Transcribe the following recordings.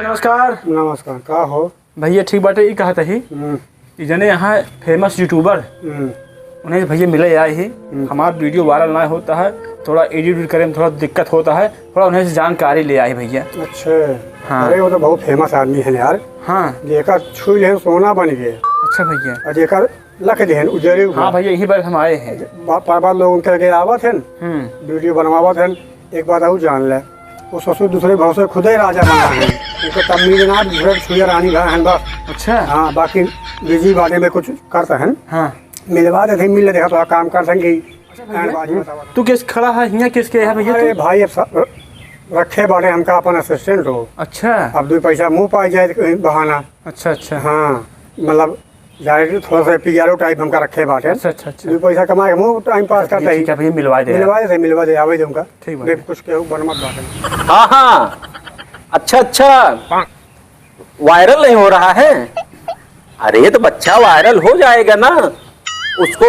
नमस्कार। नमस्कार। का हो भैया ठीक बाटे। ई कहत ही जने यहाँ फेमस यूट्यूबर उन्हें भैया मिले आए ही हमारा वीडियो वायरल ना होता है, थोड़ा एडिट करे में थोड़ा दिक्कत होता है, थोड़ा उन्हें से जानकारी ले आए भैया। अच्छा। हाँ। अरे वो तो बहुत फेमस आदमी है यार। हाँ जेकर छू ले सोना बन गए। अच्छा भैया। और जेकर लख दे उजरे। हाँ भैया यही बार हम आए हैं। बार लोग उनके लगे आवत है वीडियो बनवावत है। एक बात और जान ले, वो ससुर दूसरे भाव से खुद ही राजा बना है। उनको तमीज ना दूसरे छुए रानी घर है बस। अच्छा। हाँ बाकी बिजी बाटे में कुछ करता है। हाँ मिलवा देते मिल देखा तो काम कर सकेंगे। तू किस खड़ा है यहाँ किसके है भैया? अरे भाई अब रखे बाटे हमका अपन असिस्टेंट हो। अच्छा। अब 2 पैसा मुँह पाई जाए बहाना। अच्छा अच्छा। हाँ मतलब जाए थोड़ा सा पियारो टाइप हमका रखे बाटे। अच्छा अच्छा। 2 पैसा कमा के मुँह टाइम पास करता ही। भैया मिलवा दे आवे दूंगा। ठीक है कुछ के बनमत बाटे। हाँ हाँ अच्छा अच्छा। वायरल नहीं हो रहा है? अरे तो बच्चा वायरल हो जाएगा ना उसको।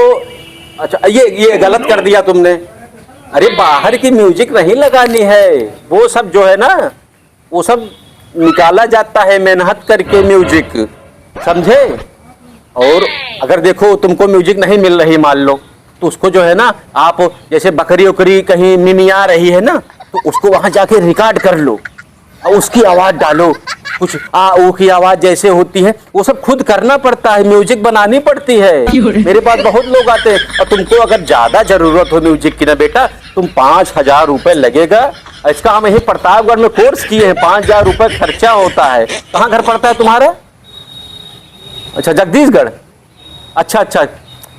अच्छा ये गलत कर दिया तुमने। अरे बाहर की म्यूजिक नहीं लगानी है, वो सब जो है ना वो सब निकाला जाता है मेहनत करके म्यूजिक, समझे? और अगर देखो तुमको म्यूजिक नहीं मिल रही मान लो तो उसको जो है ना आप जैसे बकरी उकरी कहीं मिमिया रही है ना तो उसको वहां जाके रिकॉर्ड कर लो और उसकी आवाज डालो। कुछ आ ऊ की आवाज जैसे होती है वो सब खुद करना पड़ता है, म्यूजिक बनानी पड़ती है। मेरे पास बहुत लोग आते हैं। और तुमको अगर ज्यादा जरूरत हो म्यूजिक की ना बेटा, तुम 5000 रुपए लगेगा। इसका हम यही प्रतापगढ़ में कोर्स किए हैं। 5000 रुपए खर्चा होता है। कहाँ घर पड़ता है तुम्हारा? अच्छा जगदीशगढ़। अच्छा अच्छा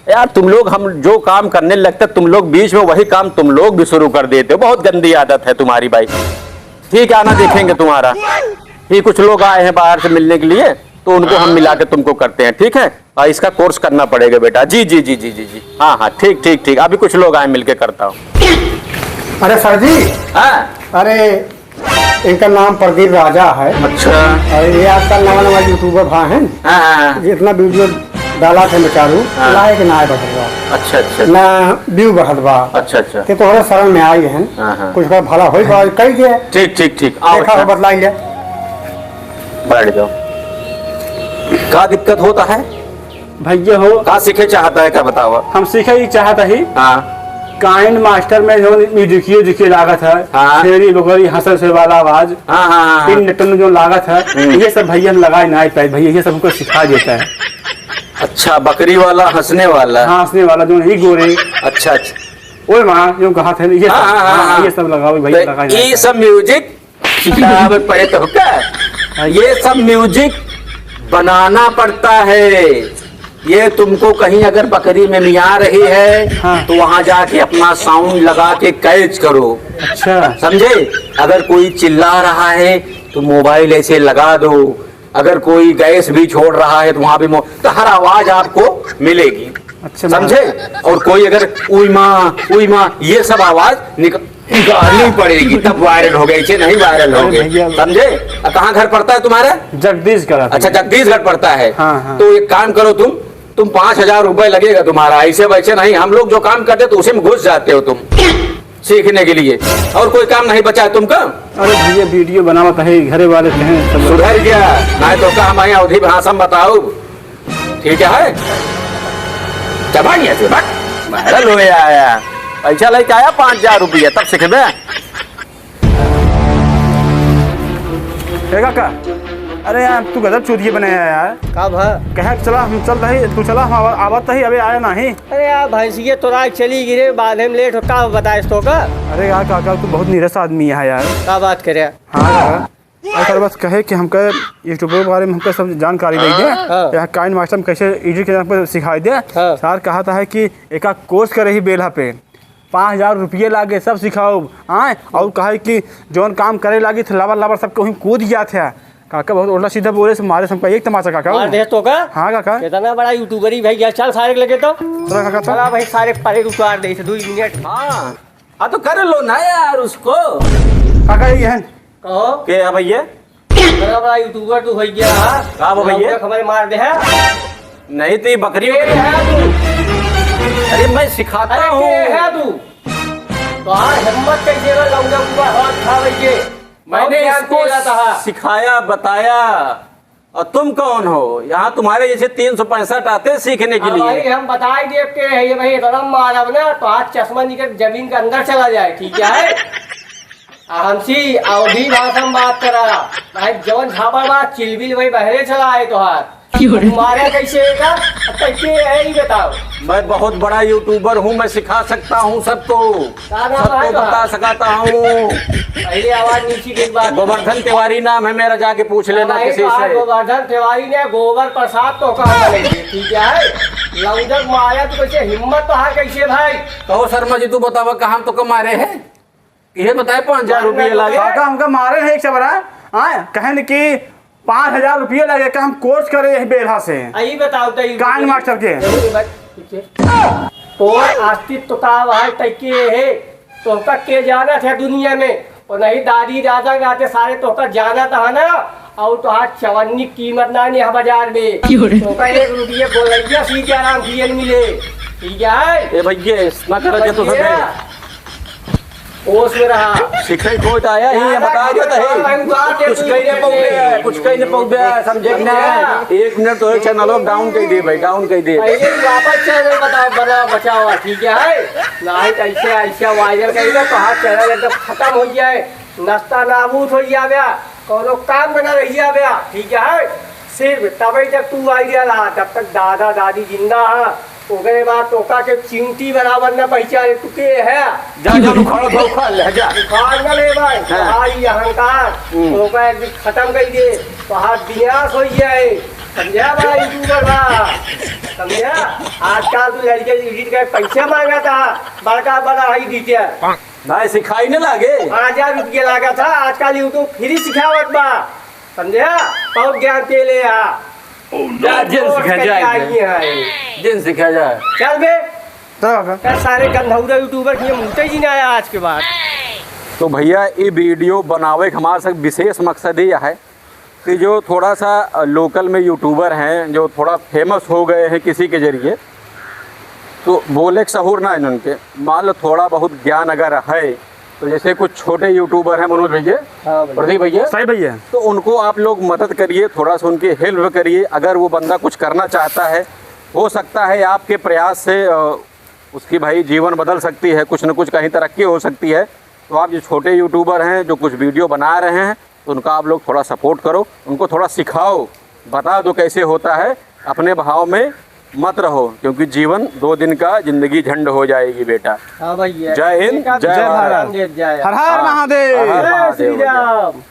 यार तुम लोग हम जो काम करने लगते तुम लोग बीच में वही काम तुम लोग भी शुरू कर देते हो। बहुत गंदी आदत है तुम्हारी भाई। ठीक है आना देखेंगे तुम्हारा। ये कुछ लोग आए हैं बाहर से मिलने के लिए तो उनको हम मिला के तुमको करते हैं। ठीक है और इसका कोर्स करना पड़ेगा बेटा। जी जी जी जी जी जी हाँ हाँ ठीक ठीक ठीक। अभी कुछ लोग आए मिलके करता हूँ। अरे सर जी। हाँ। अरे इनका नाम प्रदीप राजा है। अच्छा। और ये आजकल नवा यूट्यूबर भाई हैं। हाँ। जितना वीडियो डाला थे बेचारू लाइक ना आए बढ़वा। अच्छा अच्छा। ना व्यू बढ़वा। अच्छा अच्छा। तो थोड़ा शरण में आई है। कुछ का भला होई बा कह दिया। ठीक ठीक ठीक। देखा बदलाई ले बैठ जाओ। क्या दिक्कत होता है भैया? हो क्या सीखे चाहता है क्या बताओ? हम सीखे ही चाहता ही। हाँ काइन मास्टर में जो म्यूजिक लागत है। हाँ शेरी बकरी हंसल से वाला आवाज। हाँ हाँ। 3 नटन जो लागत है ये सब भैया हम लगाए ना पाए भैया, ये सब हमको सिखा देता है। अच्छा बकरी वाला हंसने वाला। हाँ हंसने वाला जो ही गोरे। अच्छा अच्छा। ओए माँ जो कहा था ये सब। ये सब लगाओ भैया लगाए। ये सब म्यूजिक पड़े तो क्या? ये सब म्यूजिक बनाना पड़ता है। ये तुमको कहीं अगर बकरी में मिया रही है हाँ। तो वहां जाके अपना साउंड लगा के कैच करो। अच्छा समझे? अगर कोई चिल्ला रहा है तो मोबाइल ऐसे लगा दो। अगर कोई गैस भी छोड़ रहा है तो वहां भी तो हर आवाज आपको मिलेगी। अच्छा समझे? और कोई अगर उई माँ ये सब आवाज निकालनी पड़ेगी तब वायरल हो गई। नहीं वायरल हो गए समझे? कहाँ घर पड़ता है तुम्हारा? जगदीशगढ़। अच्छा जगदीशगढ़ पड़ता है। हाँ। तो एक काम करो तुम 5000 रुपए लगेगा तुम्हारा। ऐसे वैसे नहीं, हम लोग जो काम करते तो उसी में घुस जाते हो तुम सीखने के लिए। और कोई काम नहीं बचा है तुमका? अरे भैया वीडियो बनावत है घरे वाले हैं सुधर गया नहीं तो का हम अवधि भाषा बताओ। ठीक है चबाइए वायरल हो आया। पैसा लेके आया 5000 रुपया तब सीखे का। अरे यार तू गजब चूतिया बनाया यार। का भा कहे चला हम चल रही तू चला हम आवत ही अभी आया नहीं। अरे यार भैंसिए तोरा चली गिरे बाद में लेट हो का बताए तो का। अरे यार काका तू बहुत नीरस आदमी है यार। का बात करे? हाँ अगर बस कहे कि हमका यूट्यूब के बारे में हमका सब जानकारी दे दे या काइन मास्टर में कैसे एडिट के सिखाई दे। सर कहा था है कि एक कोर्स करे ही बेला पे 5000 रुपये लागे सब सिखाओ। हाँ और कहा कि जौन काम करे लागी थे लावर सब कहीं कूद गया था। काका बहुत उल्टा सीधा बोले से मारे हमका एक तमाचा काका मार दे तो का। हाँ काका कितना बड़ा यूट्यूबर ही भाई चल सारे लगे तो चला काका चला भाई सारे परे उतार दे 2 मिनट। हाँ तो कर लो ना यार उसको। काका ये है कहो के भैया बड़ा बड़ा यूट्यूबर तू भैया। का भैया हमारे मार दे है नहीं तो बकरी है अरे मैं सिखाता अरे हूँ। के है तू तो आज हिम्मत कैसे ना लौंडा पूरा हाथ खा रही है। मैंने ज्ञान इसको दे रहा था। सिखाया बताया। और तुम कौन हो? यहाँ तुम्हारे जैसे 365 आते हैं सीखने के अब भाई लिए। हम बताए देव के है ये भाई इतना मारब ना तो आज चश्मा निकल जमीन के अंदर चला जाए, ठीक है? हमसी अवधि भाषा में बात करा भाई जवन झापा बात चिलबिल वही बहरे चला है तो हाथ तुम्हारे कैसे का कैसे है ये बताओ। मैं बहुत बड़ा यूट्यूबर हूँ, मैं सिखा सकता हूँ सबको, नाम सबको है बता सकाता हूँ। पहले आवाज नीचे की बात। गोवर्धन तिवारी नाम है मेरा, जाके पूछ लेना भाई किसी तो आज से। गोवर्धन तिवारी ने गोबर प्रसाद तो कहा लेंगे, ठीक है? लौंडक मारा तो कैसे हिम्मत तो है कैसे भाई? कहो शर्मा जी तू बतावा कहाँ तो कमारे हैं? ये बताए 5000 रुपये लागे। काका हमका मारे हैं एक चबरा। हाँ कहन कि 5000 रुपये लगे का हम कोर्स करे हैं बेरहा से आई बताओ तो कान मास्टर के। तो अस्तित्व का भाई तैके है तो का के जाना था दुनिया में और नहीं दादी दादा गाते सारे तो का जाना था ना। और तो आज चवन्नी कीमत ना नहीं है बाजार में तो का 1 रुपये बोलिए सीधे आराम से मिले, ठीक है? ए भैया इतना कर तो सब ओस में रहा सीखे कोई तो आया ही है, बता दिया तो है। कुछ कहीं नहीं पहुंचे, कुछ कहीं नहीं पहुंचे, समझे कि नहीं? 1 मिनट तो चैनल डाउन कर दे भाई, डाउन कर दे। पहले वापस चैनल बताओ बना बचा हुआ, ठीक है? नहीं तो ऐसे ऐसे वायरल करेगा तो हाथ चैनल एकदम खत्म हो जाए, नाश्ता नाबूद हो जाए, कोनो काम बना रही जाए, ठीक है? सिर्फ तभी तक तू आइडिया ला, जब तक दादा दादी जिंदा है ओकरे बाद टोका के चिंटी बराबर न पहचाने तू के है। जा जा उखाड़ दो, उखाड़ ले जा। उखाड़ न ले भाई, तुम्हारी अहंकार तो का एक दिन खत्म कर दे तो हाथ विनाश हो जाए, समझा भाई? यूट्यूबर बा समझा? आजकल तू लड़के एडिट कर पैसा मांगा था, बड़का बड़ा ही दीजिए भाई सिखाई नहीं लागे। 1000 रुपये लगा था, आजकल यूट्यूब फ्री सिखावत बा, समझा? बहुत ज्ञान के ले जिन सिखा जाए, जिन सिखा जाए। चल बे तो क्या सारे गंधौरा यूट्यूबर के मुँह ही नहीं आया आज के बाद। तो भैया ये वीडियो बनावे का हमारा सब विशेष मकसद ये है कि जो थोड़ा सा लोकल में यूट्यूबर हैं जो थोड़ा फेमस हो गए हैं किसी के जरिए, तो बोले के सहूर ना इनके मान लो थोड़ा बहुत ज्ञान अगर है तो जैसे कुछ छोटे यूट्यूबर हैं मनोज भैया, प्रदीप भैया, सही भैया, तो उनको आप लोग मदद करिए, थोड़ा सा उनकी हेल्प करिए। अगर वो बंदा कुछ करना चाहता है, हो सकता है आपके प्रयास से उसकी भाई जीवन बदल सकती है, कुछ न कुछ कहीं तरक्की हो सकती है। तो आप जो छोटे यूट्यूबर हैं जो कुछ वीडियो बना रहे हैं तो उनका आप लोग थोड़ा सपोर्ट करो, उनको थोड़ा सिखाओ, बता दो कैसे होता है। अपने भाव में मत रहो क्योंकि जीवन 2 दिन का, जिंदगी झंड हो जाएगी बेटा। हाँ भैया, जय हिंद, जय भारत, जय हर हर महादेव। हर हर महादेव। श्री राम।